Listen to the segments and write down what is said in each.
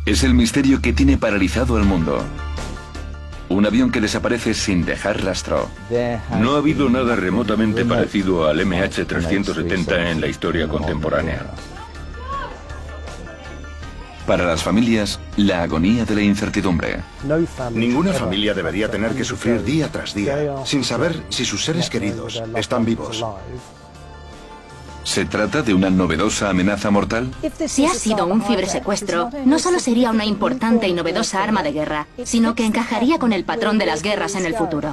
Es el misterio que tiene paralizado al mundo. Un avión que desaparece sin dejar rastro. No ha habido nada remotamente parecido al MH370 en la historia contemporánea. Para las familias, la agonía de la incertidumbre. Ninguna familia debería tener que sufrir día tras día sin saber si sus seres queridos están vivos. ¿Se trata de una novedosa amenaza mortal? Si ha sido un cibersecuestro, no solo sería una importante y novedosa arma de guerra, sino que encajaría con el patrón de las guerras en el futuro.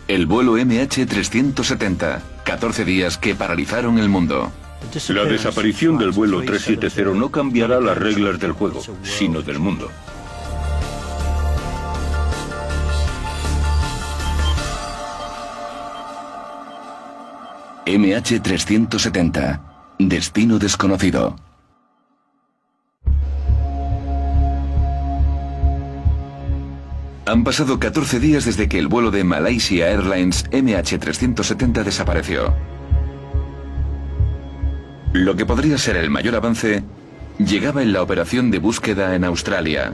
El vuelo MH370, 14 días que paralizaron el mundo. La desaparición del vuelo 370 no cambiará las reglas del juego, sino del mundo. MH370, destino desconocido. Han pasado 14 días desde que el vuelo de Malaysia Airlines MH370 desapareció. Lo que podría ser el mayor avance llegaba en la operación de búsqueda en Australia.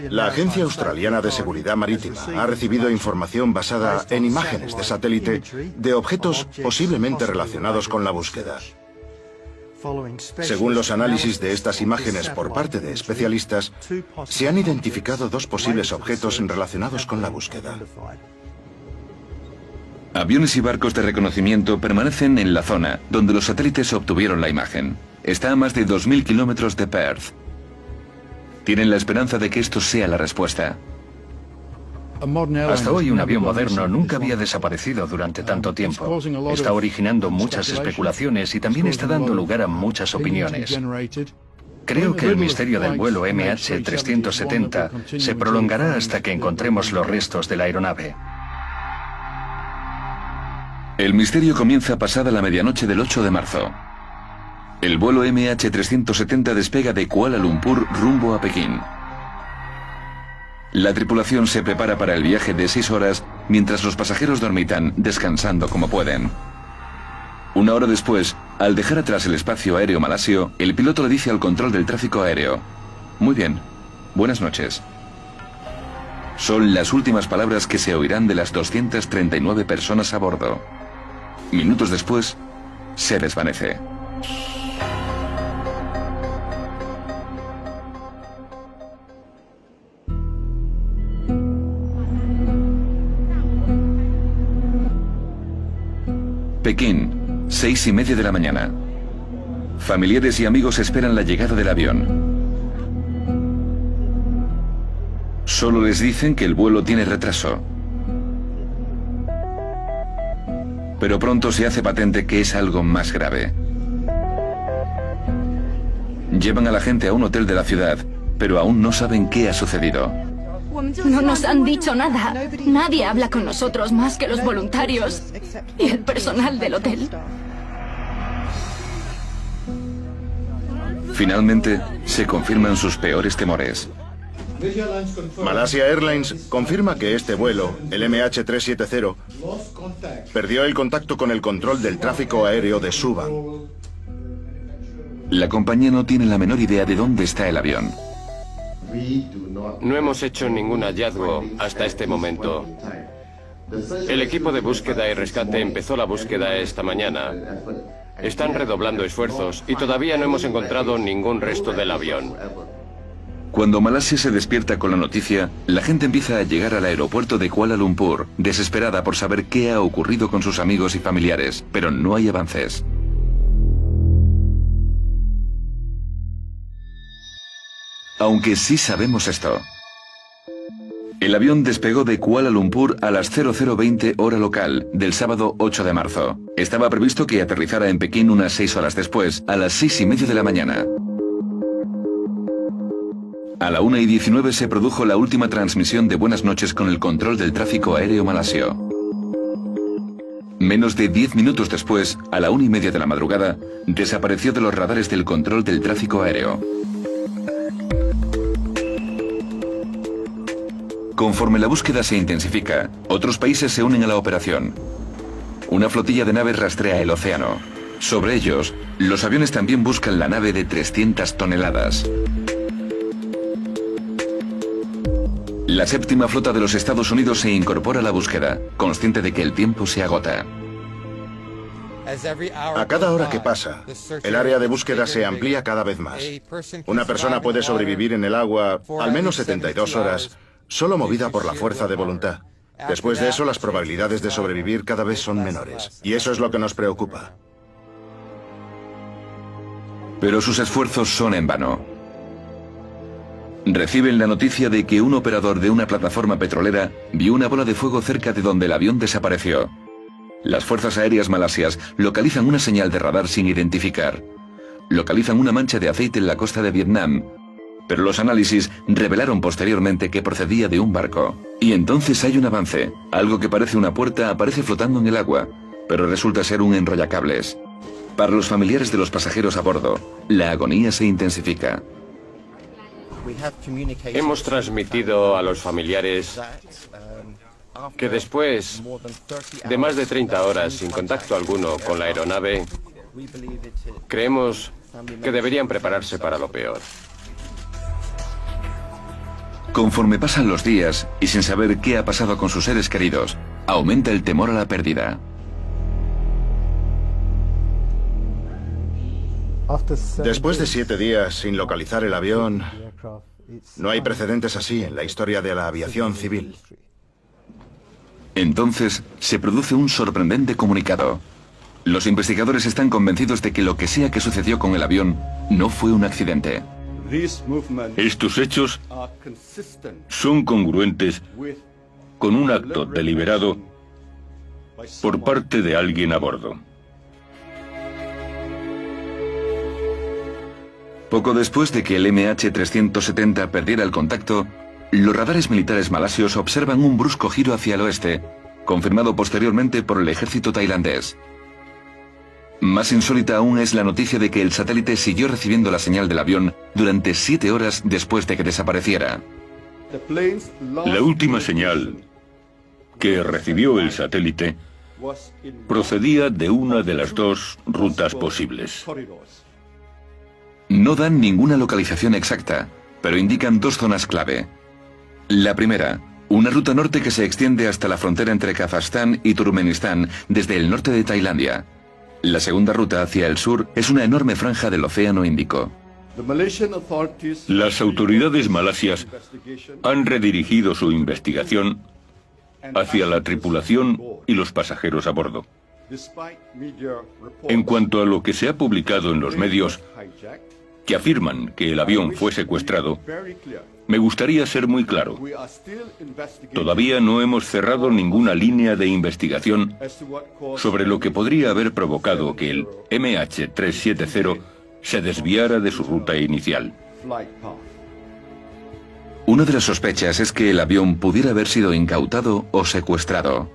La Agencia Australiana de Seguridad Marítima ha recibido información basada en imágenes de satélite de objetos posiblemente relacionados con la búsqueda. Según los análisis de estas imágenes por parte de especialistas, se han identificado dos posibles objetos relacionados con la búsqueda. Aviones y barcos de reconocimiento permanecen en la zona donde los satélites obtuvieron la imagen. Está a más de 2.000 kilómetros de Perth. Tienen la esperanza de que esto sea la respuesta. Hasta hoy un avión moderno nunca había desaparecido durante tanto tiempo. Está originando muchas especulaciones y también está dando lugar a muchas opiniones. Creo que el misterio del vuelo MH370 se prolongará hasta que encontremos los restos de la aeronave. El misterio comienza pasada la medianoche del 8 de marzo. El vuelo MH370 despega de Kuala Lumpur rumbo a Pekín. La tripulación se prepara para el viaje de 6 horas mientras los pasajeros dormitan, descansando como pueden. Una hora después, al dejar atrás el espacio aéreo malasio, el piloto le dice al control del tráfico aéreo: «Muy bien, buenas noches». Son las últimas palabras que se oirán de las 239 personas a bordo. Minutos después, se desvanece. Pekín, 6:30 de la mañana. Familiares y amigos esperan la llegada del avión. Solo les dicen que el vuelo tiene retraso. Pero pronto se hace patente que es algo más grave. Llevan a la gente a un hotel de la ciudad, pero aún no saben qué ha sucedido. No nos han dicho nada. Nadie habla con nosotros más que los voluntarios y el personal del hotel. Finalmente, se confirman sus peores temores. Malaysia Airlines confirma que este vuelo, el MH370, perdió el contacto con el control del tráfico aéreo de Subang. La compañía no tiene la menor idea de dónde está el avión. No hemos hecho ningún hallazgo hasta este momento. El equipo de búsqueda y rescate empezó la búsqueda esta mañana. Están redoblando esfuerzos y todavía no hemos encontrado ningún resto del avión. Cuando Malasia se despierta con la noticia, la gente empieza a llegar al aeropuerto de Kuala Lumpur, desesperada por saber qué ha ocurrido con sus amigos y familiares, pero no hay avances. Aunque sí sabemos esto. El avión despegó de Kuala Lumpur a las 00:20 hora local, del sábado 8 de marzo. Estaba previsto que aterrizara en Pekín unas 6 horas después, a las 6:30 de la mañana. A la 1:19 se produjo la última transmisión de buenas noches con el control del tráfico aéreo malasio. Menos de 10 minutos después, a la 1:30 de la madrugada, desapareció de los radares del control del tráfico aéreo. Conforme la búsqueda se intensifica, otros países se unen a la operación. Una flotilla de naves rastrea el océano. Sobre ellos, los aviones también buscan la nave de 300 toneladas. La séptima flota de los Estados Unidos se incorpora a la búsqueda, consciente de que el tiempo se agota. A cada hora que pasa, el área de búsqueda se amplía cada vez más. Una persona puede sobrevivir en el agua al menos 72 horas, solo movida por la fuerza de voluntad. Después de eso, las probabilidades de sobrevivir cada vez son menores. Y eso es lo que nos preocupa. Pero sus esfuerzos son en vano. Reciben la noticia de que un operador de una plataforma petrolera vio una bola de fuego cerca de donde el avión desapareció. Las fuerzas aéreas malasias localizan una señal de radar sin identificar. Localizan una mancha de aceite en la costa de Vietnam, pero los análisis revelaron posteriormente que procedía de un barco. Y entonces hay un avance. Algo que parece una puerta aparece flotando en el agua, pero resulta ser un enrollacables. Para los familiares de los pasajeros a bordo, la agonía se intensifica. Hemos transmitido a los familiares que después de más de 30 horas sin contacto alguno con la aeronave, creemos que deberían prepararse para lo peor. Conforme pasan los días y sin saber qué ha pasado con sus seres queridos, aumenta el temor a la pérdida. Después de 7 días sin localizar el avión, no hay precedentes así en la historia de la aviación civil. Entonces se produce un sorprendente comunicado. Los investigadores están convencidos de que lo que sea que sucedió con el avión no fue un accidente. Estos hechos son congruentes con un acto deliberado por parte de alguien a bordo. Poco después de que el MH370 perdiera el contacto, los radares militares malasios observan un brusco giro hacia el oeste, confirmado posteriormente por el ejército tailandés. Más insólita aún es la noticia de que el satélite siguió recibiendo la señal del avión durante 7 horas después de que desapareciera. La última señal que recibió el satélite procedía de una de las dos rutas posibles. No dan ninguna localización exacta, pero indican 2 zonas clave. La primera, una ruta norte que se extiende hasta la frontera entre Kazajstán y Turkmenistán desde el norte de Tailandia. La segunda ruta hacia el sur es una enorme franja del Océano Índico. Las autoridades malasias han redirigido su investigación hacia la tripulación y los pasajeros a bordo. En cuanto a lo que se ha publicado en los medios, que afirman que el avión fue secuestrado, me gustaría ser muy claro. Todavía no hemos cerrado ninguna línea de investigación sobre lo que podría haber provocado que el MH370 se desviara de su ruta inicial. Una de las sospechas es que el avión pudiera haber sido incautado o secuestrado.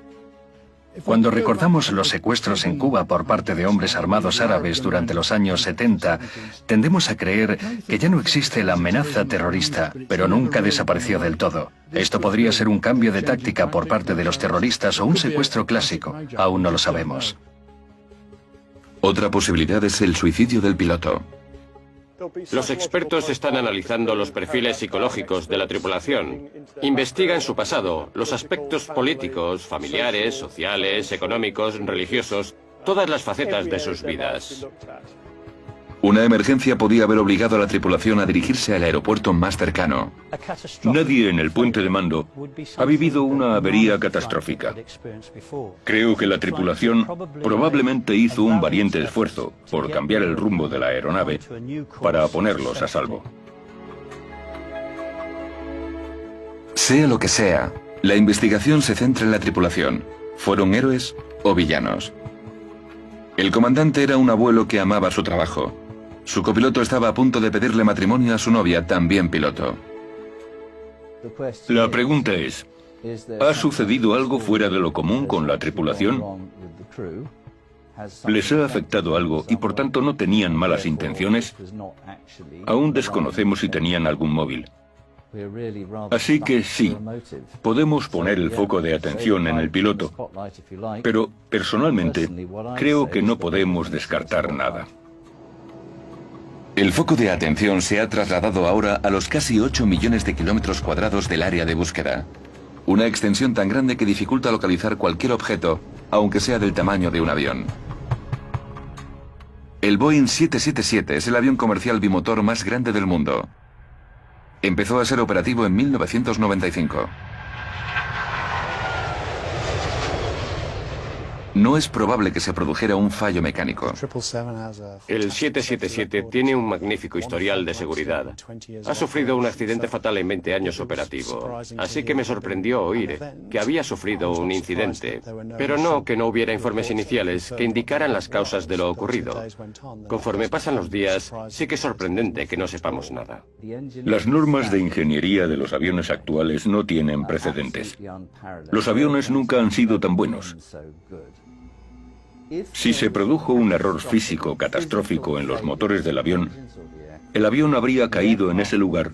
Cuando recordamos los secuestros en Cuba por parte de hombres armados árabes durante los años 70, tendemos a creer que ya no existe la amenaza terrorista, pero nunca desapareció del todo. Esto podría ser un cambio de táctica por parte de los terroristas o un secuestro clásico. Aún no lo sabemos. Otra posibilidad es el suicidio del piloto. Los expertos están analizando los perfiles psicológicos de la tripulación. Investigan su pasado, los aspectos políticos, familiares, sociales, económicos, religiosos, todas las facetas de sus vidas. Una emergencia podía haber obligado a la tripulación a dirigirse al aeropuerto más cercano. Nadie en el puente de mando ha vivido una avería catastrófica. Creo que la tripulación probablemente hizo un valiente esfuerzo por cambiar el rumbo de la aeronave para ponerlos a salvo. Sea lo que sea, la investigación se centra en la tripulación. ¿Fueron héroes o villanos? El comandante era un abuelo que amaba su trabajo. Su copiloto estaba a punto de pedirle matrimonio a su novia, también piloto. La pregunta es, ¿ha sucedido algo fuera de lo común con la tripulación? ¿Les ha afectado algo y por tanto no tenían malas intenciones? Aún desconocemos si tenían algún móvil. Así que sí, podemos poner el foco de atención en el piloto, pero personalmente creo que no podemos descartar nada. El foco de atención se ha trasladado ahora a los casi 8 millones de kilómetros cuadrados del área de búsqueda. Una extensión tan grande que dificulta localizar cualquier objeto, aunque sea del tamaño de un avión. El Boeing 777 es el avión comercial bimotor más grande del mundo. Empezó a ser operativo en 1995. No es probable que se produjera un fallo mecánico. El 777 tiene un magnífico historial de seguridad. Ha sufrido un accidente fatal en 20 años operativo, así que me sorprendió oír que había sufrido un incidente, pero no que no hubiera informes iniciales que indicaran las causas de lo ocurrido. Conforme pasan los días, sí que es sorprendente que no sepamos nada. Las normas de ingeniería de los aviones actuales no tienen precedentes. Los aviones nunca han sido tan buenos. Si se produjo un error físico catastrófico en los motores del avión, el avión habría caído en ese lugar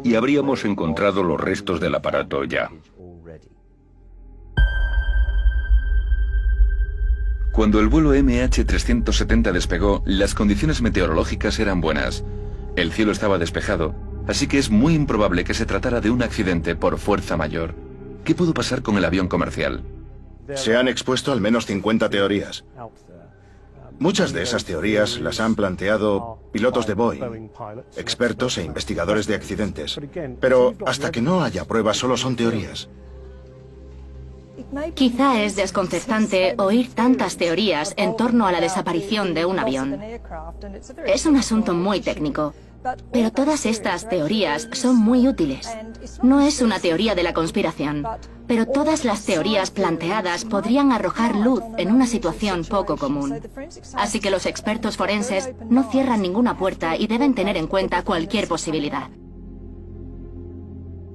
y habríamos encontrado los restos del aparato ya. Cuando el vuelo MH370 despegó, las condiciones meteorológicas eran buenas. El cielo estaba despejado, así que es muy improbable que se tratara de un accidente por fuerza mayor. ¿Qué pudo pasar con el avión comercial? Se han expuesto al menos 50 teorías. Muchas de esas teorías las han planteado pilotos de Boeing, expertos e investigadores de accidentes. Pero hasta que no haya pruebas, solo son teorías. Quizá es desconcertante oír tantas teorías en torno a la desaparición de un avión. Es un asunto muy técnico, pero todas estas teorías son muy útiles. No es una teoría de la conspiración, pero todas las teorías planteadas podrían arrojar luz en una situación poco común. Así que los expertos forenses no cierran ninguna puerta y deben tener en cuenta cualquier posibilidad.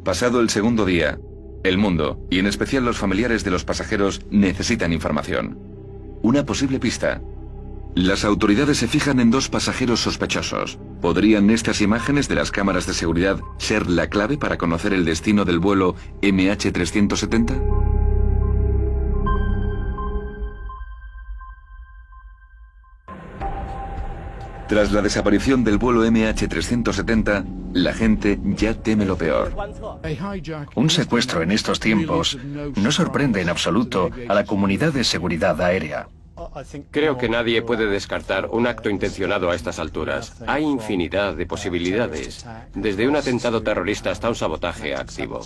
Pasado el segundo día, el mundo, y en especial los familiares de los pasajeros, necesitan información. Una posible pista. Las autoridades se fijan en 2 pasajeros sospechosos. ¿Podrían estas imágenes de las cámaras de seguridad ser la clave para conocer el destino del vuelo MH370? Tras la desaparición del vuelo MH370, la gente ya teme lo peor. Un secuestro en estos tiempos no sorprende en absoluto a la comunidad de seguridad aérea. Creo que nadie puede descartar un acto intencionado a estas alturas. Hay infinidad de posibilidades, desde un atentado terrorista hasta un sabotaje activo.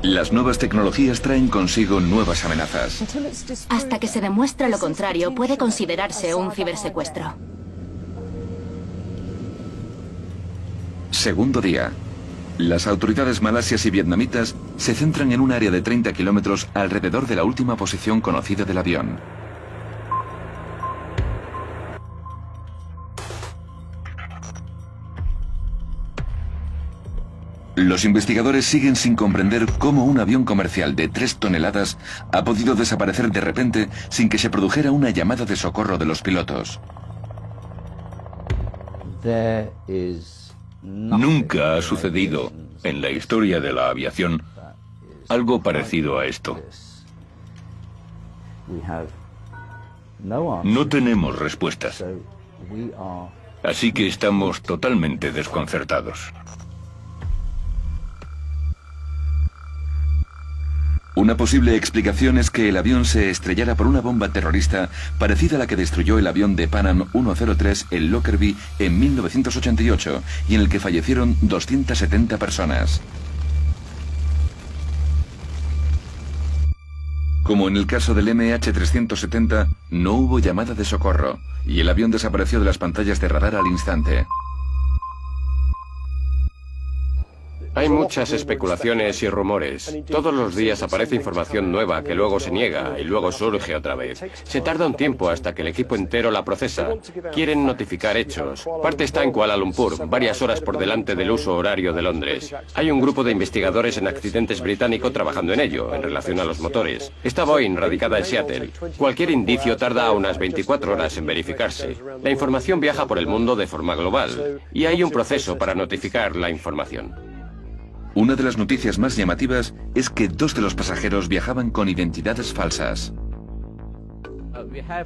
Las nuevas tecnologías traen consigo nuevas amenazas. Hasta que se demuestre lo contrario, puede considerarse un cibersecuestro. Segundo día. Las autoridades malasias y vietnamitas se centran en un área de 30 kilómetros alrededor de la última posición conocida del avión. Los investigadores siguen sin comprender cómo un avión comercial de 3 toneladas ha podido desaparecer de repente sin que se produjera una llamada de socorro de los pilotos. Nunca ha sucedido en la historia de la aviación algo parecido a esto. No tenemos respuestas, así que estamos totalmente desconcertados. Una posible explicación es que el avión se estrellara por una bomba terrorista parecida a la que destruyó el avión de Pan Am 103, el Lockerbie, en 1988, y en el que fallecieron 270 personas. Como en el caso del MH370, no hubo llamada de socorro, y el avión desapareció de las pantallas de radar al instante. Hay muchas especulaciones y rumores. Todos los días aparece información nueva que luego se niega y luego surge otra vez. Se tarda un tiempo hasta que el equipo entero la procesa. Quieren notificar hechos. Parte está en Kuala Lumpur, varias horas por delante del uso horario de Londres. Hay un grupo de investigadores en accidentes británico trabajando en ello, en relación a los motores. Está Boeing, radicada en Seattle. Cualquier indicio tarda unas 24 horas en verificarse. La información viaja por el mundo de forma global y hay un proceso para notificar la información. Una de las noticias más llamativas es que 2 de los pasajeros viajaban con identidades falsas.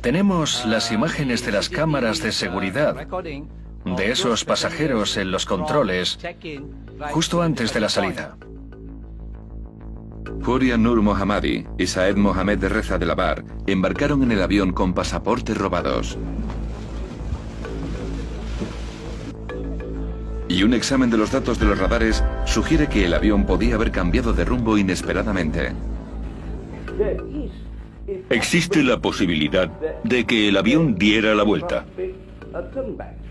Tenemos las imágenes de las cámaras de seguridad de esos pasajeros en los controles justo antes de la salida. Huria Nur Mohammadi y Saed Mohamed de Reza de Labar embarcaron en el avión con pasaportes robados. Y un examen de los datos de los radares sugiere que el avión podía haber cambiado de rumbo inesperadamente. Existe la posibilidad de que el avión diera la vuelta,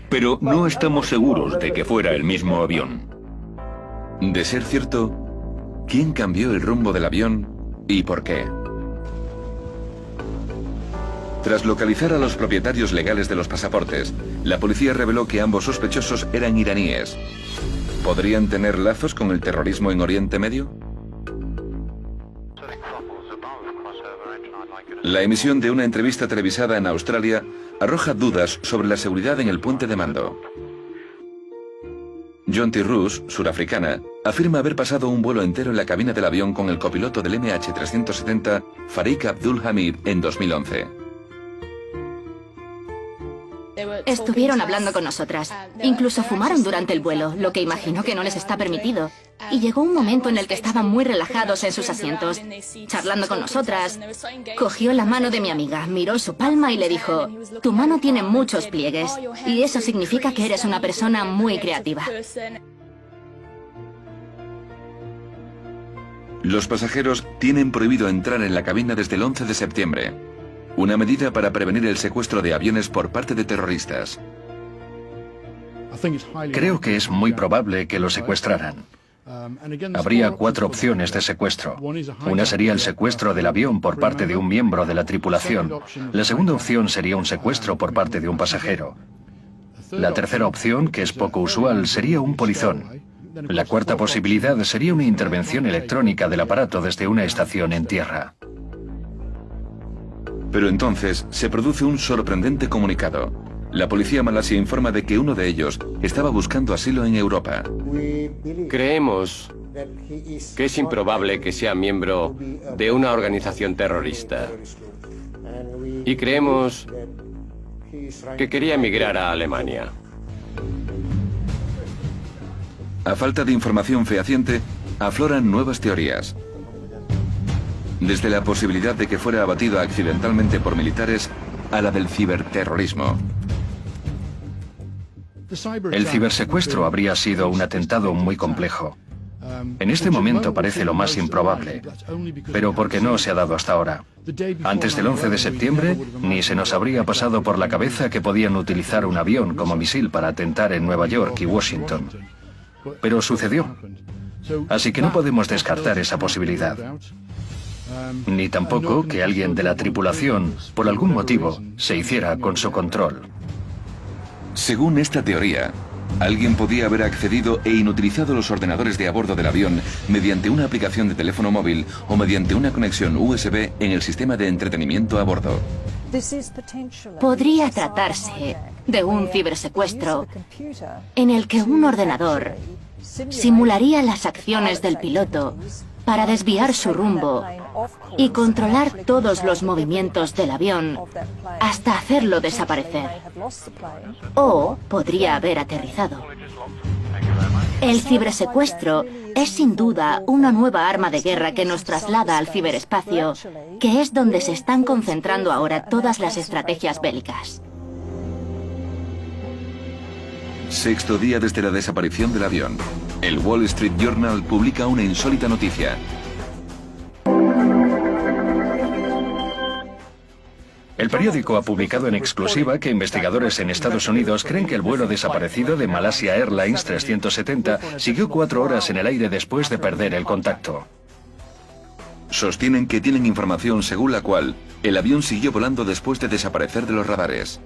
pero no estamos seguros de que fuera el mismo avión. De ser cierto, ¿quién cambió el rumbo del avión y por qué? Tras localizar a los propietarios legales de los pasaportes, la policía reveló que ambos sospechosos eran iraníes. ¿Podrían tener lazos con el terrorismo en Oriente Medio? La emisión de una entrevista televisada en Australia arroja dudas sobre la seguridad en el puente de mando. Jonty Roos, surafricana, afirma haber pasado un vuelo entero en la cabina del avión con el copiloto del MH370, Farik Abdul Hamid, en 2011. Estuvieron hablando con nosotras. Incluso fumaron durante el vuelo, lo que imagino que no les está permitido. Y llegó un momento en el que estaban muy relajados en sus asientos, charlando con nosotras. Cogió la mano de mi amiga, miró su palma y le dijo: tu mano tiene muchos pliegues, y eso significa que eres una persona muy creativa. Los pasajeros tienen prohibido entrar en la cabina desde el 11 de septiembre. Una medida para prevenir el secuestro de aviones por parte de terroristas. Creo que es muy probable que lo secuestraran. Habría 4 opciones de secuestro. Una sería el secuestro del avión por parte de un miembro de la tripulación. La segunda opción sería un secuestro por parte de un pasajero. La tercera opción, que es poco usual, sería un polizón. La cuarta posibilidad sería una intervención electrónica del aparato desde una estación en tierra. Pero entonces se produce un sorprendente comunicado. La policía malasia informa de que uno de ellos estaba buscando asilo en Europa. Creemos que es improbable que sea miembro de una organización terrorista. Y creemos que quería emigrar a Alemania. A falta de información fehaciente, afloran nuevas teorías. Desde la posibilidad de que fuera abatido accidentalmente por militares a la del ciberterrorismo. El cibersecuestro habría sido un atentado muy complejo. En este momento parece lo más improbable, pero porque no se ha dado hasta ahora. Antes del 11 de septiembre, ni se nos habría pasado por la cabeza que podían utilizar un avión como misil para atentar en Nueva York y Washington. Pero sucedió. Así que no podemos descartar esa posibilidad. Ni tampoco que alguien de la tripulación, por algún motivo, se hiciera con su control. Según esta teoría, alguien podía haber accedido e inutilizado los ordenadores de a bordo del avión mediante una aplicación de teléfono móvil o mediante una conexión USB en el sistema de entretenimiento a bordo. Podría tratarse de un cibersecuestro en el que un ordenador simularía las acciones del piloto para desviar su rumbo y controlar todos los movimientos del avión hasta hacerlo desaparecer. O podría haber aterrizado. El cibersecuestro es sin duda una nueva arma de guerra que nos traslada al ciberespacio, que es donde se están concentrando ahora todas las estrategias bélicas. Sexto día desde la desaparición del avión. El Wall Street Journal publica una insólita noticia. El periódico ha publicado en exclusiva que investigadores en Estados Unidos creen que el vuelo desaparecido de Malaysia Airlines 370 siguió 4 horas en el aire después de perder el contacto. Sostienen que tienen información según la cual el avión siguió volando después de desaparecer de los radares.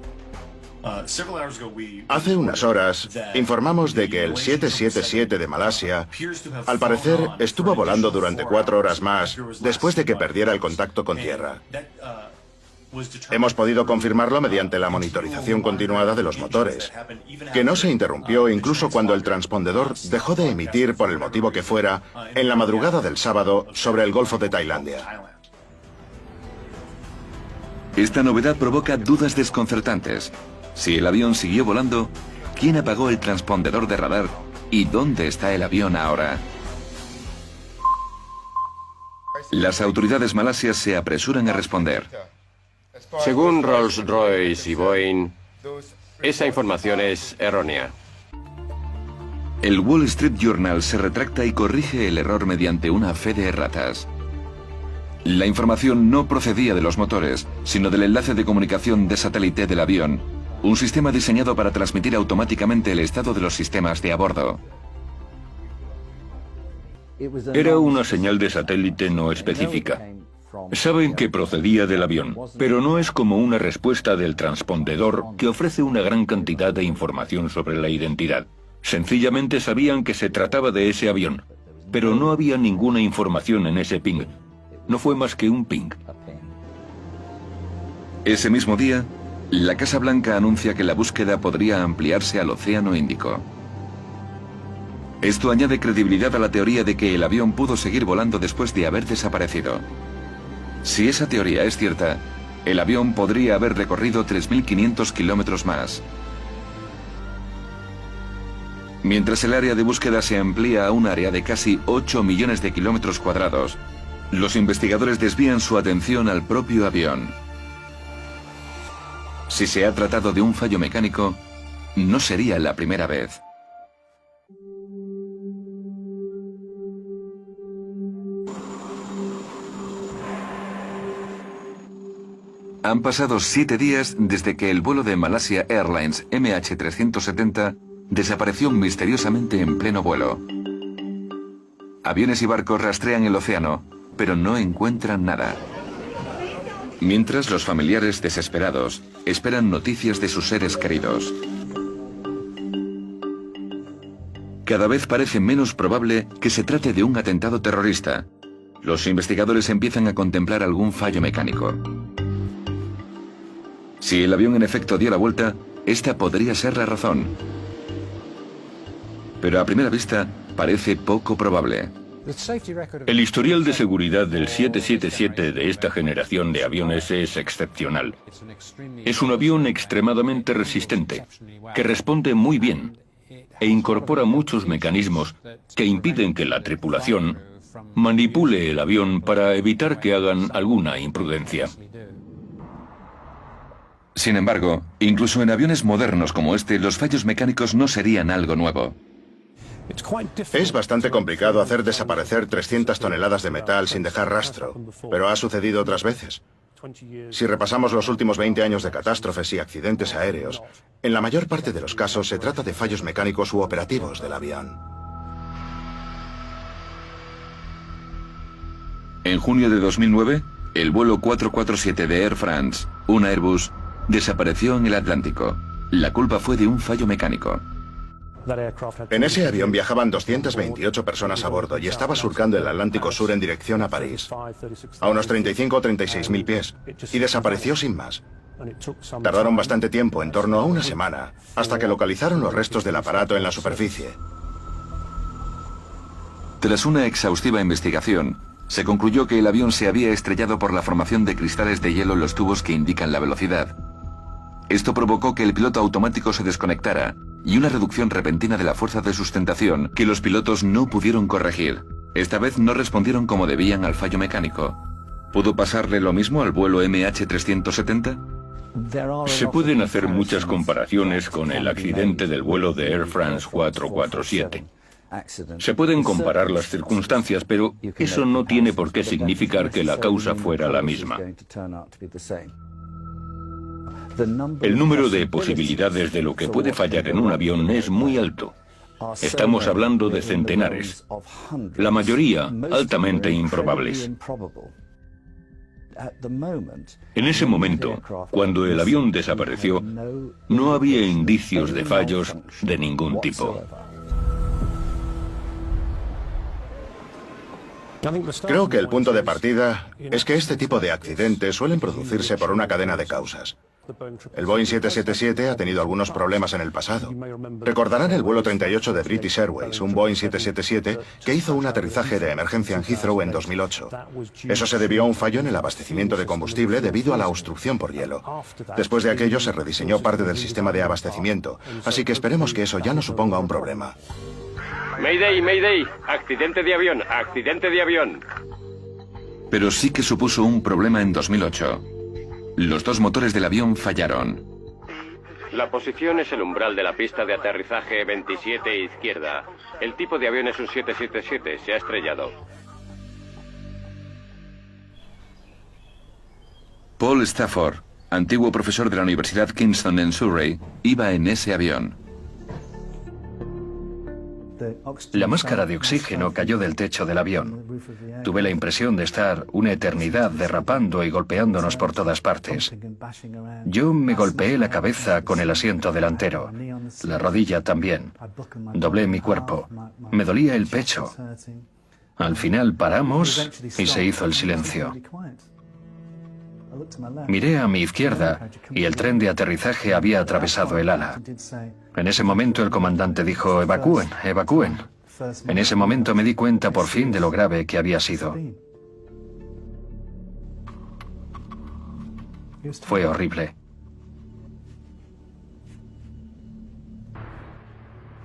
Hace unas horas informamos de que el 777 de Malasia, al parecer, estuvo volando durante 4 horas más después de que perdiera el contacto con tierra. Hemos podido confirmarlo mediante la monitorización continuada de los motores, que no se interrumpió incluso cuando el transpondedor dejó de emitir por el motivo que fuera en la madrugada del sábado sobre el Golfo de Tailandia. Esta novedad provoca dudas desconcertantes. Si el avión siguió volando, ¿quién apagó el transpondedor de radar y dónde está el avión ahora? Las autoridades malasias se apresuran a responder. Según Rolls-Royce y Boeing, esa información es errónea. El Wall Street Journal se retracta y corrige el error mediante una fe de erratas. La información no procedía de los motores, sino del enlace de comunicación de satélite del avión, un sistema diseñado para transmitir automáticamente el estado de los sistemas de a bordo. Era una señal de satélite no específica. Saben que procedía del avión, pero no es como una respuesta del transpondedor que ofrece una gran cantidad de información sobre la identidad. Sencillamente sabían que se trataba de ese avión, pero no había ninguna información en ese ping. No fue más que un ping. Ese mismo día, la Casa Blanca anuncia que la búsqueda podría ampliarse al Océano Índico. Esto añade credibilidad a la teoría de que el avión pudo seguir volando después de haber desaparecido. Si esa teoría es cierta, el avión podría haber recorrido 3.500 kilómetros más. Mientras el área de búsqueda se amplía a un área de casi 8 millones de kilómetros cuadrados, los investigadores desvían su atención al propio avión. Si se ha tratado de un fallo mecánico, no sería la primera vez. Han pasado 7 días desde que el vuelo de Malaysia Airlines MH370 desapareció misteriosamente en pleno vuelo. Aviones y barcos rastrean el océano, pero no encuentran nada. Mientras, los familiares desesperados esperan noticias de sus seres queridos. Cada vez parece menos probable que se trate de un atentado terrorista. Los investigadores empiezan a contemplar algún fallo mecánico. Si el avión en efecto dio la vuelta, esta podría ser la razón. Pero a primera vista parece poco probable. El historial de seguridad del 777 de esta generación de aviones es excepcional. Es un avión extremadamente resistente, que responde muy bien e incorpora muchos mecanismos que impiden que la tripulación manipule el avión para evitar que hagan alguna imprudencia. Sin embargo, incluso en aviones modernos como este, los fallos mecánicos no serían algo nuevo. Es bastante complicado hacer desaparecer 300 toneladas de metal sin dejar rastro, pero ha sucedido otras veces. Si repasamos los últimos 20 años de catástrofes y accidentes aéreos, en la mayor parte de los casos se trata de fallos mecánicos u operativos del avión. En junio de 2009, el vuelo 447 de Air France, un Airbus, desapareció en el Atlántico. La culpa fue de un fallo mecánico. En ese avión viajaban 228 personas a bordo y estaba surcando el Atlántico Sur en dirección a París, a unos 35 o 36 mil pies, y desapareció sin más. Tardaron bastante tiempo, en torno a una semana, hasta que localizaron los restos del aparato en la superficie. Tras una exhaustiva investigación, se concluyó que el avión se había estrellado por la formación de cristales de hielo en los tubos que indican la velocidad. Esto provocó que el piloto automático se desconectara y una reducción repentina de la fuerza de sustentación que los pilotos no pudieron corregir. Esta vez no respondieron como debían al fallo mecánico. ¿Pudo pasarle lo mismo al vuelo MH370? Se pueden hacer muchas comparaciones con el accidente del vuelo de Air France 447. Se pueden comparar las circunstancias, pero eso no tiene por qué significar que la causa fuera la misma. El número de posibilidades de lo que puede fallar en un avión es muy alto. Estamos hablando de centenares, la mayoría altamente improbables. En ese momento, cuando el avión desapareció, no había indicios de fallos de ningún tipo. Creo que el punto de partida es que este tipo de accidentes suelen producirse por una cadena de causas. El Boeing 777 ha tenido algunos problemas en el pasado. Recordarán el vuelo 38 de British Airways, un Boeing 777 que hizo un aterrizaje de emergencia en Heathrow en 2008. Eso se debió a un fallo en el abastecimiento de combustible debido a la obstrucción por hielo. Después de aquello se rediseñó parte del sistema de abastecimiento, así que esperemos que eso ya no suponga un problema. Mayday, Mayday, accidente de avión, accidente de avión. Pero sí que supuso un problema en 2008. Los dos motores del avión fallaron. La posición es el umbral de la pista de aterrizaje 27 izquierda. El tipo de avión es un 777, se ha estrellado. Paul Stafford, antiguo profesor de la Universidad Kingston en Surrey, iba en ese avión. La máscara de oxígeno cayó del techo del avión. Tuve la impresión de estar una eternidad derrapando y golpeándonos por todas partes. Yo me golpeé la cabeza con el asiento delantero, la rodilla también. Doblé mi cuerpo. Me dolía el pecho. Al final paramos y se hizo el silencio. Miré a mi izquierda y el tren de aterrizaje había atravesado el ala. En ese momento el comandante dijo: "Evacúen, evacúen". En ese momento me di cuenta por fin de lo grave que había sido. Fue horrible.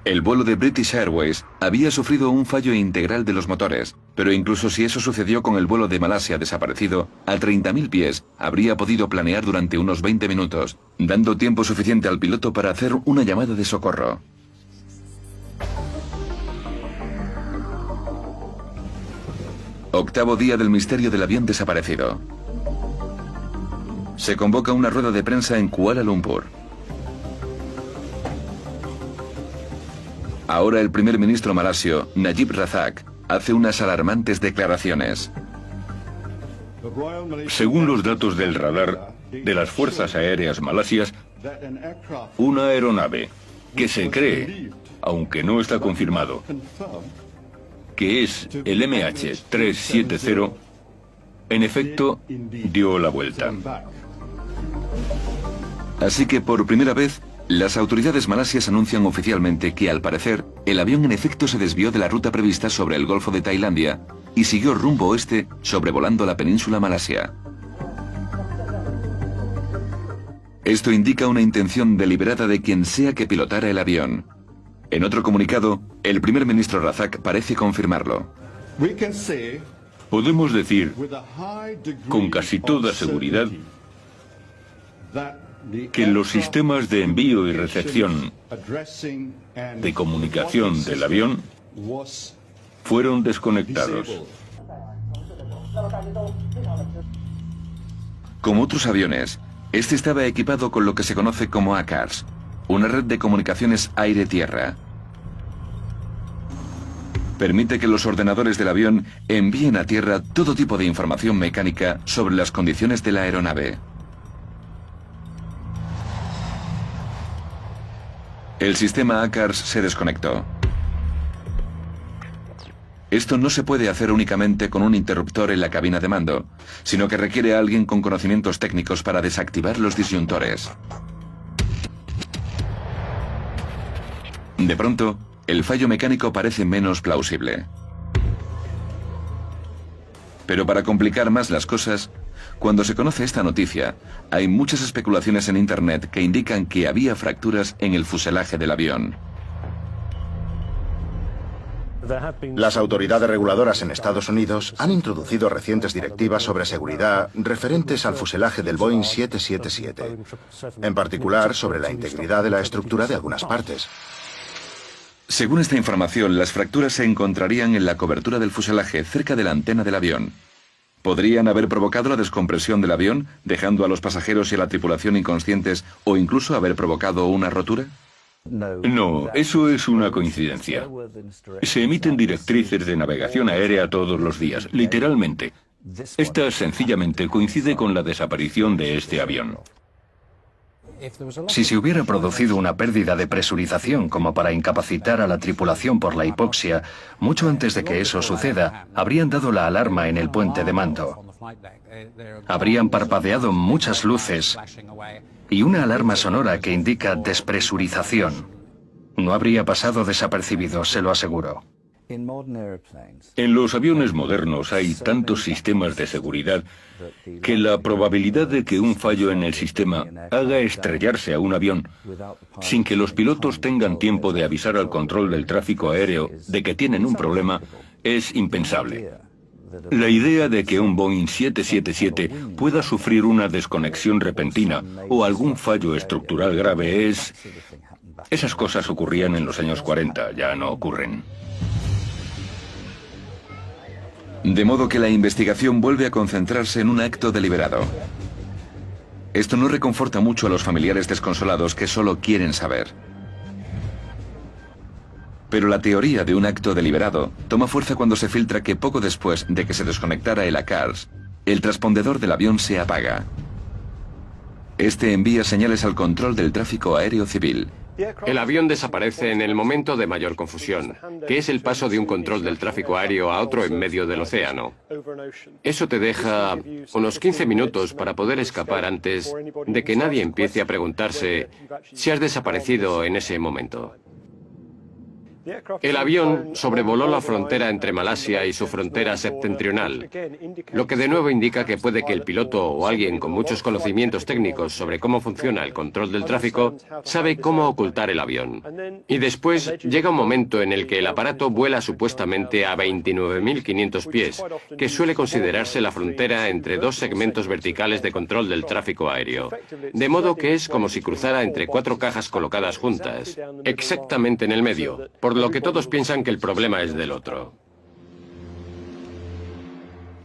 El vuelo de British Airways había sufrido un fallo integral de los motores, pero incluso si eso sucedió con el vuelo de Malasia desaparecido, a 30.000 pies habría podido planear durante unos 20 minutos, dando tiempo suficiente al piloto para hacer una llamada de socorro. Octavo día del misterio del avión desaparecido. Se convoca una rueda de prensa en Kuala Lumpur. Ahora el primer ministro malasio, Najib Razak, hace unas alarmantes declaraciones. Según los datos del radar de las Fuerzas Aéreas Malasias, una aeronave que se cree, aunque no está confirmado, que es el MH370, en efecto, dio la vuelta. Así que por primera vez, las autoridades malasias anuncian oficialmente que, al parecer, el avión en efecto se desvió de la ruta prevista sobre el Golfo de Tailandia y siguió rumbo oeste sobrevolando la península malasia. Esto indica una intención deliberada de quien sea que pilotara el avión. En otro comunicado, el primer ministro Razak parece confirmarlo. Podemos decir, con casi toda seguridad, que los sistemas de envío y recepción de comunicación del avión fueron desconectados. Como otros aviones, este estaba equipado con lo que se conoce como ACARS, una red de comunicaciones aire-tierra. Permite que los ordenadores del avión envíen a tierra todo tipo de información mecánica sobre las condiciones de la aeronave. El sistema ACARS se desconectó. Esto no se puede hacer únicamente con un interruptor en la cabina de mando, sino que requiere a alguien con conocimientos técnicos para desactivar los disyuntores. De pronto, el fallo mecánico parece menos plausible. Pero para complicar más las cosas, cuando se conoce esta noticia, hay muchas especulaciones en Internet que indican que había fracturas en el fuselaje del avión. Las autoridades reguladoras en Estados Unidos han introducido recientes directivas sobre seguridad referentes al fuselaje del Boeing 777, en particular sobre la integridad de la estructura de algunas partes. Según esta información, las fracturas se encontrarían en la cobertura del fuselaje cerca de la antena del avión. ¿Podrían haber provocado la descompresión del avión, dejando a los pasajeros y a la tripulación inconscientes, o incluso haber provocado una rotura? No, eso es una coincidencia. Se emiten directrices de navegación aérea todos los días, literalmente. Esta sencillamente coincide con la desaparición de este avión. Si se hubiera producido una pérdida de presurización como para incapacitar a la tripulación por la hipoxia, mucho antes de que eso suceda, habrían dado la alarma en el puente de mando. Habrían parpadeado muchas luces y una alarma sonora que indica despresurización. No habría pasado desapercibido, se lo aseguro. En los aviones modernos hay tantos sistemas de seguridad que la probabilidad de que un fallo en el sistema haga estrellarse a un avión sin que los pilotos tengan tiempo de avisar al control del tráfico aéreo de que tienen un problema es impensable. La idea de que un Boeing 777 pueda sufrir una desconexión repentina o algún fallo estructural grave es... Esas cosas ocurrían en los años 40, ya no ocurren. De modo que la investigación vuelve a concentrarse en un acto deliberado. Esto no reconforta mucho a los familiares desconsolados que solo quieren saber. Pero la teoría de un acto deliberado toma fuerza cuando se filtra que poco después de que se desconectara el ACARS, el transpondedor del avión se apaga. Este envía señales al control del tráfico aéreo civil. El avión desaparece en el momento de mayor confusión, que es el paso de un control del tráfico aéreo a otro en medio del océano. Eso te deja unos 15 minutos para poder escapar antes de que nadie empiece a preguntarse si has desaparecido en ese momento. El avión sobrevoló la frontera entre Malasia y su frontera septentrional, lo que de nuevo indica que puede que el piloto o alguien con muchos conocimientos técnicos sobre cómo funciona el control del tráfico sabe cómo ocultar el avión. Y después llega un momento en el que el aparato vuela supuestamente a 29.500 pies, que suele considerarse la frontera entre dos segmentos verticales de control del tráfico aéreo. De modo que es como si cruzara entre cuatro cajas colocadas juntas, exactamente en el medio, por lo que todos piensan que el problema es del otro.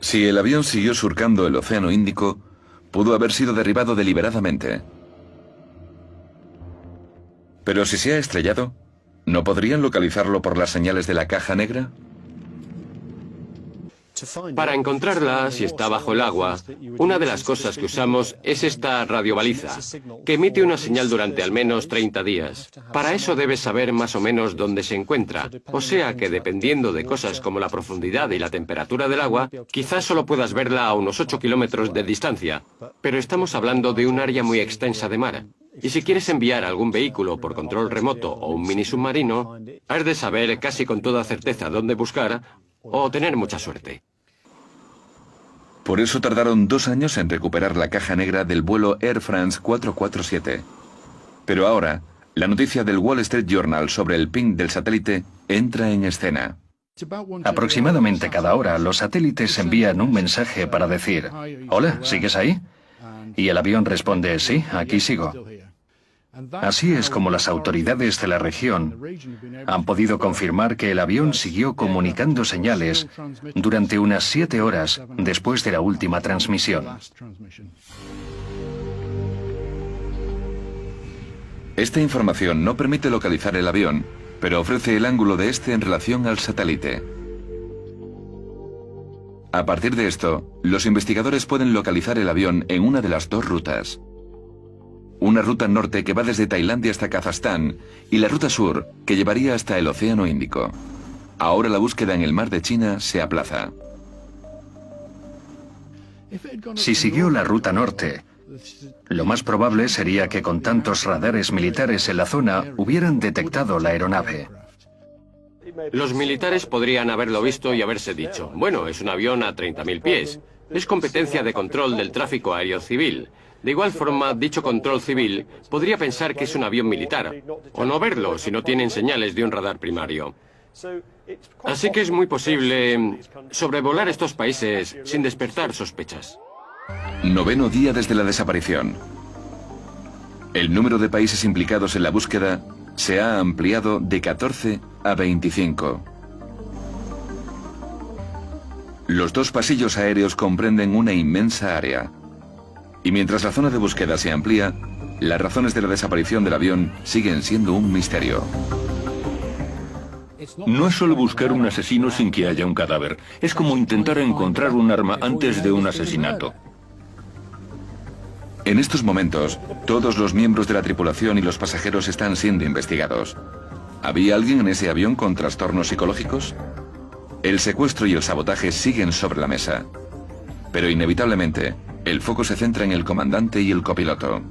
Si el avión siguió surcando el Océano Índico, pudo haber sido derribado deliberadamente. Pero si se ha estrellado, ¿no podrían localizarlo por las señales de la caja negra? Para encontrarla, si está bajo el agua, una de las cosas que usamos es esta radiobaliza, que emite una señal durante al menos 30 días. Para eso debes saber más o menos dónde se encuentra, o sea que dependiendo de cosas como la profundidad y la temperatura del agua, quizás solo puedas verla a unos 8 kilómetros de distancia, pero estamos hablando de un área muy extensa de mar. Y si quieres enviar algún vehículo por control remoto o un mini submarino, has de saber casi con toda certeza dónde buscar o tener mucha suerte. Por eso tardaron 2 años en recuperar la caja negra del vuelo Air France 447. Pero ahora, la noticia del Wall Street Journal sobre el ping del satélite entra en escena. Aproximadamente cada hora, los satélites envían un mensaje para decir: «Hola, ¿sigues ahí?». Y el avión responde: «Sí, aquí sigo». Así es como las autoridades de la región han podido confirmar que el avión siguió comunicando señales durante unas 7 horas después de la última transmisión. Esta información no permite localizar el avión, pero ofrece el ángulo de este en relación al satélite. A partir de esto, los investigadores pueden localizar el avión en una de las dos rutas. Una ruta norte que va desde Tailandia hasta Kazajstán y la ruta sur que llevaría hasta el Océano Índico. Ahora la búsqueda en el mar de China se aplaza. Si siguió la ruta norte, lo más probable sería que con tantos radares militares en la zona hubieran detectado la aeronave. Los militares podrían haberlo visto y haberse dicho: bueno, es un avión a 30.000 pies. Es competencia de control del tráfico aéreo civil. De igual forma, dicho control civil podría pensar que es un avión militar, o no verlo si no tienen señales de un radar primario. Así que es muy posible sobrevolar estos países sin despertar sospechas. 9º día desde la desaparición. El número de países implicados en la búsqueda se ha ampliado de 14 a 25. Los 2 pasillos aéreos comprenden una inmensa área. Y mientras la zona de búsqueda se amplía, las razones de la desaparición del avión siguen siendo un misterio. No es solo buscar un asesino sin que haya un cadáver. Es como intentar encontrar un arma antes de un asesinato. En estos momentos, todos los miembros de la tripulación y los pasajeros están siendo investigados. ¿Había alguien en ese avión con trastornos psicológicos? El secuestro y el sabotaje siguen sobre la mesa. Pero inevitablemente, el foco se centra en el comandante y el copiloto.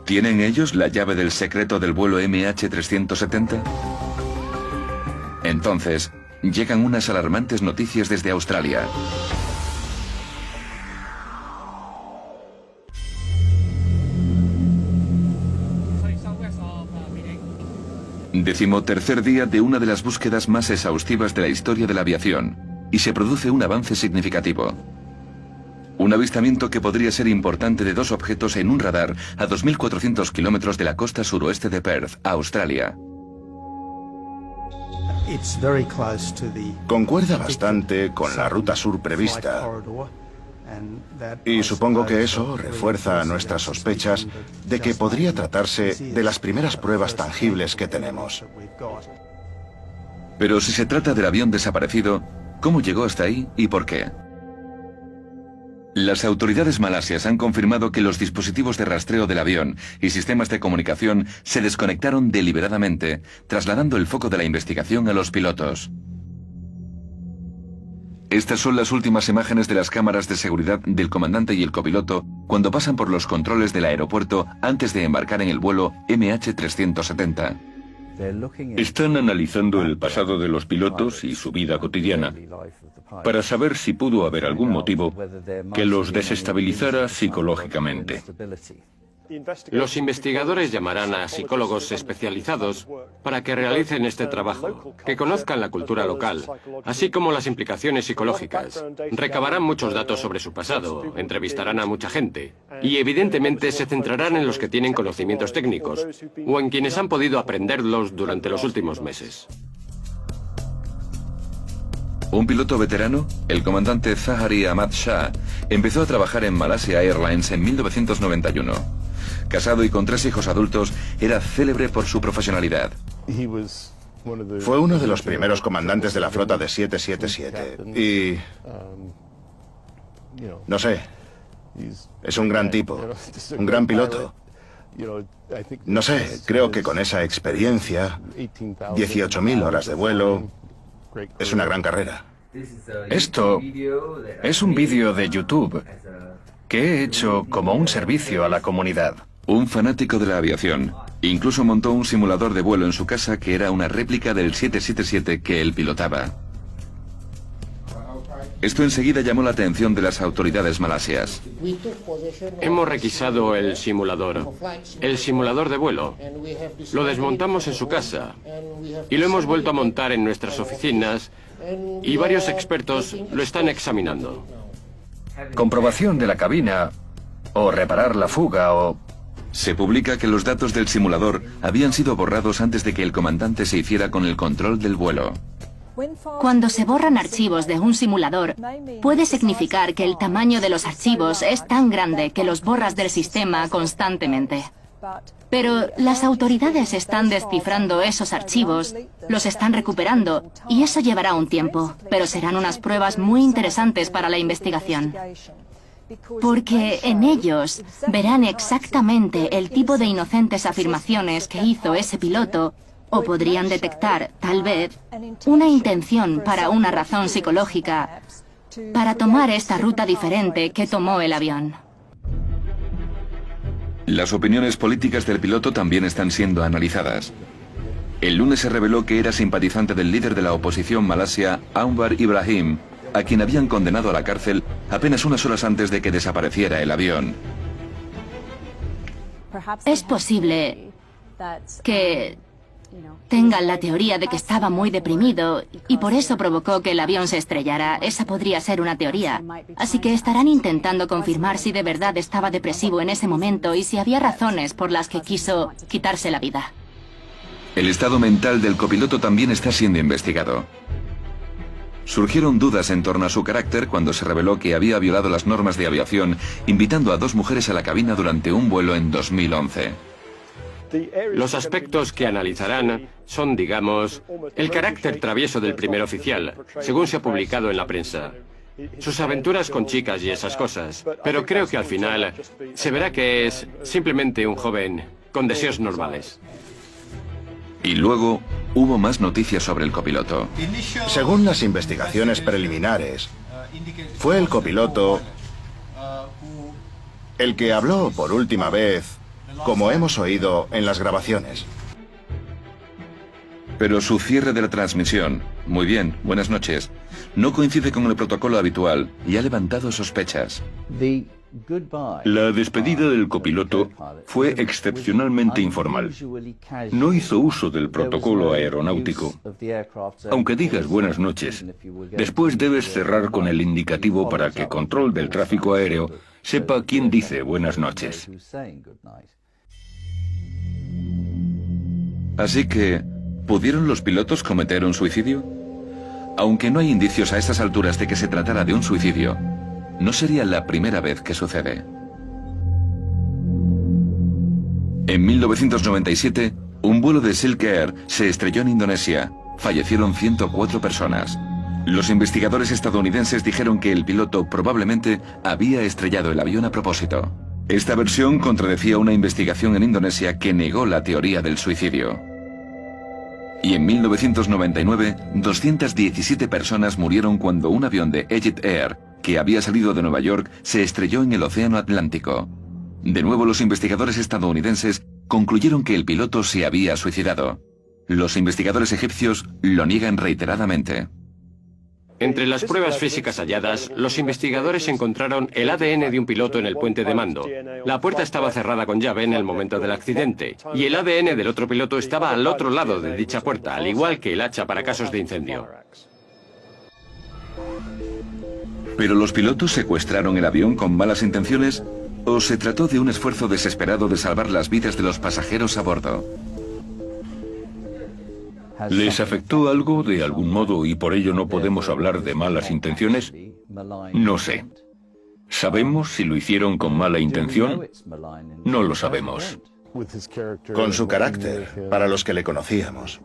¿Tienen ellos la llave del secreto del vuelo MH370? Entonces, llegan unas alarmantes noticias desde Australia. Decimotercer día de una de las búsquedas más exhaustivas de la historia de la aviación, y se produce un avance significativo. Un avistamiento que podría ser importante de dos objetos en un radar a 2.400 kilómetros de la costa suroeste de Perth, Australia. Concuerda bastante con la ruta sur prevista. Y supongo que eso refuerza nuestras sospechas de que podría tratarse de las primeras pruebas tangibles que tenemos. Pero si se trata del avión desaparecido, ¿cómo llegó hasta ahí y por qué? Las autoridades malasias han confirmado que los dispositivos de rastreo del avión y sistemas de comunicación se desconectaron deliberadamente, trasladando el foco de la investigación a los pilotos. Estas son las últimas imágenes de las cámaras de seguridad del comandante y el copiloto cuando pasan por los controles del aeropuerto antes de embarcar en el vuelo MH370. Están analizando el pasado de los pilotos y su vida cotidiana para saber si pudo haber algún motivo que los desestabilizara psicológicamente. Los investigadores llamarán a psicólogos especializados para que realicen este trabajo, que conozcan la cultura local, así como las implicaciones psicológicas. Recabarán muchos datos sobre su pasado, entrevistarán a mucha gente y evidentemente se centrarán en los que tienen conocimientos técnicos o en quienes han podido aprenderlos durante los últimos meses. Un piloto veterano, el comandante Zahari Ahmad Shah, empezó a trabajar en Malaysia Airlines en 1991. Casado y con 3 hijos adultos, era célebre por su profesionalidad. Fue uno de los primeros comandantes de la flota de 777. Y... no sé, es un gran tipo, un gran piloto. No sé, creo que con esa experiencia, 18.000 horas de vuelo, es una gran carrera. Esto es un vídeo de YouTube que he hecho como un servicio a la comunidad. Un fanático de la aviación. Incluso montó un simulador de vuelo en su casa que era una réplica del 777 que él pilotaba. Esto enseguida llamó la atención de las autoridades malasias. Hemos requisado el simulador de vuelo. Lo desmontamos en su casa y lo hemos vuelto a montar en nuestras oficinas y varios expertos lo están examinando. Comprobación de la cabina, o reparar la fuga, o... Se publica que los datos del simulador habían sido borrados antes de que el comandante se hiciera con el control del vuelo. Cuando se borran archivos de un simulador, puede significar que el tamaño de los archivos es tan grande que los borras del sistema constantemente. Pero las autoridades están descifrando esos archivos, los están recuperando, y eso llevará un tiempo, pero serán unas pruebas muy interesantes para la investigación. Porque en ellos verán exactamente el tipo de inocentes afirmaciones que hizo ese piloto, o podrían detectar, tal vez, una intención para una razón psicológica, para tomar esta ruta diferente que tomó el avión. Las opiniones políticas del piloto también están siendo analizadas. El lunes se reveló que era simpatizante del líder de la oposición malasia, Anwar Ibrahim, a quien habían condenado a la cárcel apenas unas horas antes de que desapareciera el avión. Es posible que tengan la teoría de que estaba muy deprimido y por eso provocó que el avión se estrellara. Esa podría ser una teoría. Así que estarán intentando confirmar si de verdad estaba depresivo en ese momento y si había razones por las que quiso quitarse la vida. El estado mental del copiloto también está siendo investigado. Surgieron dudas en torno a su carácter cuando se reveló que había violado las normas de aviación, invitando a 2 mujeres a la cabina durante un vuelo en 2011. Los aspectos que analizarán son, digamos, el carácter travieso del primer oficial, según se ha publicado en la prensa, sus aventuras con chicas y esas cosas. Pero creo que al final se verá que es simplemente un joven con deseos normales. Y luego hubo más noticias sobre el copiloto. Según las investigaciones preliminares, fue el copiloto el que habló por última vez, como hemos oído en las grabaciones. Pero su cierre de la transmisión, muy bien, buenas noches, no coincide con el protocolo habitual y ha levantado sospechas. La despedida del copiloto fue excepcionalmente informal. No hizo uso del protocolo aeronáutico. Aunque digas buenas noches, después debes cerrar con el indicativo para que control del tráfico aéreo sepa quién dice buenas noches. Así que, ¿pudieron los pilotos cometer un suicidio? Aunque no hay indicios a estas alturas de que se tratara de un suicidio, no sería la primera vez que sucede. En 1997, un vuelo de Silk Air se estrelló en Indonesia. Fallecieron 104 personas. Los investigadores estadounidenses dijeron que el piloto probablemente había estrellado el avión a propósito. Esta versión contradecía una investigación en Indonesia que negó la teoría del suicidio. Y en 1999, 217 personas murieron cuando un avión de Egypt Air, que había salido de Nueva York, se estrelló en el Océano Atlántico. De nuevo, los investigadores estadounidenses concluyeron que el piloto se había suicidado. Los investigadores egipcios lo niegan reiteradamente. Entre las pruebas físicas halladas, los investigadores encontraron el ADN de un piloto en el puente de mando. La puerta estaba cerrada con llave en el momento del accidente, y el ADN del otro piloto estaba al otro lado de dicha puerta, al igual que el hacha para casos de incendio. ¿Pero los pilotos secuestraron el avión con malas intenciones? ¿O se trató de un esfuerzo desesperado de salvar las vidas de los pasajeros a bordo? ¿Les afectó algo de algún modo y por ello no podemos hablar de malas intenciones? No sé. ¿Sabemos si lo hicieron con mala intención? No lo sabemos. Con su carácter, para los que le conocíamos,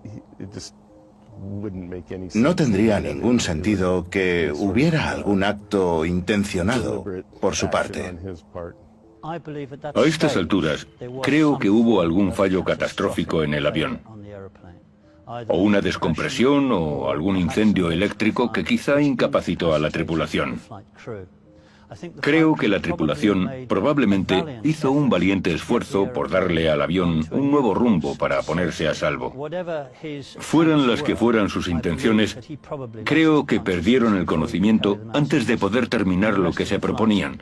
no tendría ningún sentido que hubiera algún acto intencionado por su parte. A estas alturas, creo que hubo algún fallo catastrófico en el avión. O una descompresión o algún incendio eléctrico que quizá incapacitó a la tripulación. Creo que la tripulación probablemente hizo un valiente esfuerzo por darle al avión un nuevo rumbo para ponerse a salvo. Fueran las que fueran sus intenciones, creo que perdieron el conocimiento antes de poder terminar lo que se proponían,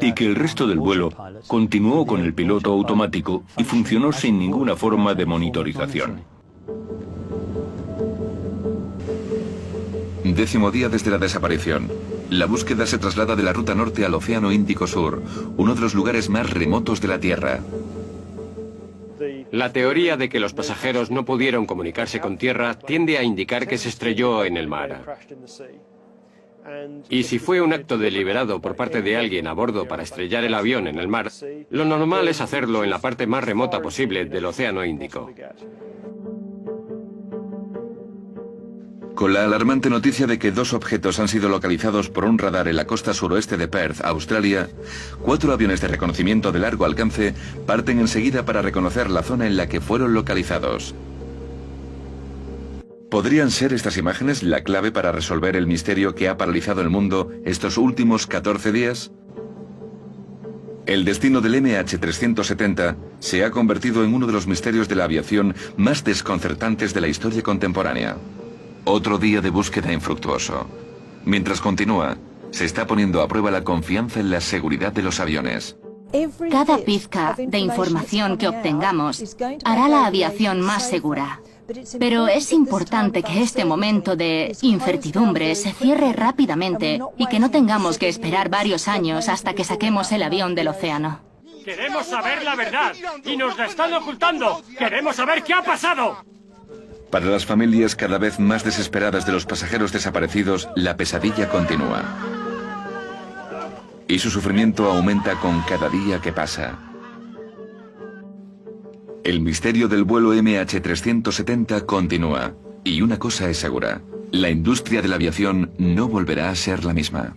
y que el resto del vuelo continuó con el piloto automático y funcionó sin ninguna forma de monitorización. 10º día desde la desaparición. La búsqueda se traslada de la ruta norte al Océano Índico Sur, uno de los lugares más remotos de la Tierra. La teoría de que los pasajeros no pudieron comunicarse con tierra tiende a indicar que se estrelló en el mar. Y si fue un acto deliberado por parte de alguien a bordo para estrellar el avión en el mar, lo normal es hacerlo en la parte más remota posible del Océano Índico. Con la alarmante noticia de que 2 objetos han sido localizados por un radar en la costa suroeste de Perth, Australia, 4 aviones de reconocimiento de largo alcance parten enseguida para reconocer la zona en la que fueron localizados. ¿Podrían ser estas imágenes la clave para resolver el misterio que ha paralizado el mundo estos últimos 14 días? El destino del MH370 se ha convertido en uno de los misterios de la aviación más desconcertantes de la historia contemporánea. Otro día de búsqueda infructuoso. Mientras continúa, se está poniendo a prueba la confianza en la seguridad de los aviones. Cada pizca de información que obtengamos hará la aviación más segura. Pero es importante que este momento de incertidumbre se cierre rápidamente y que no tengamos que esperar varios años hasta que saquemos el avión del océano. Queremos saber la verdad y nos la están ocultando. Queremos saber qué ha pasado. Para las familias cada vez más desesperadas de los pasajeros desaparecidos, la pesadilla continúa. Y su sufrimiento aumenta con cada día que pasa. El misterio del vuelo MH370 continúa. Y una cosa es segura, La industria de la aviación no volverá a ser la misma.